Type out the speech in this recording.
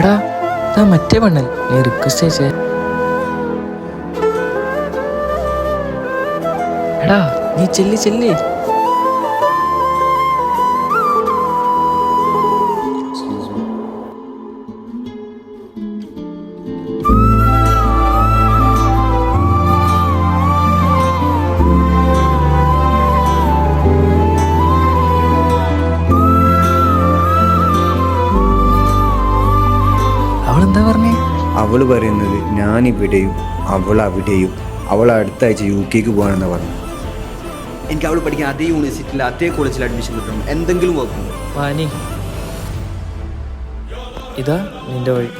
എടാ ഇതാ മറ്റേ പെണ്ണ് നീ റിക്വസ്റ്റ് അയച്ചേ. എടാ നീ ചെല്ലി ചെല്ലി. അവളെന്താ പറഞ്ഞേ? അവൾ പറയുന്നത് ഞാനിവിടെയും അവൾ അവിടെയും, അവൾ അടുത്ത ആഴ്ച UK പോകാനെന്നാ പറഞ്ഞു. എനിക്ക് അവൾ പഠിക്കാൻ അതേ യൂണിവേഴ്സിറ്റിയിൽ അതേ കോളേജിൽ അഡ്മിഷൻ കിട്ടണം. എന്തെങ്കിലും കുഴപ്പമുണ്ടോ? വാനി, ഇതാ നിന്റെ വഴി.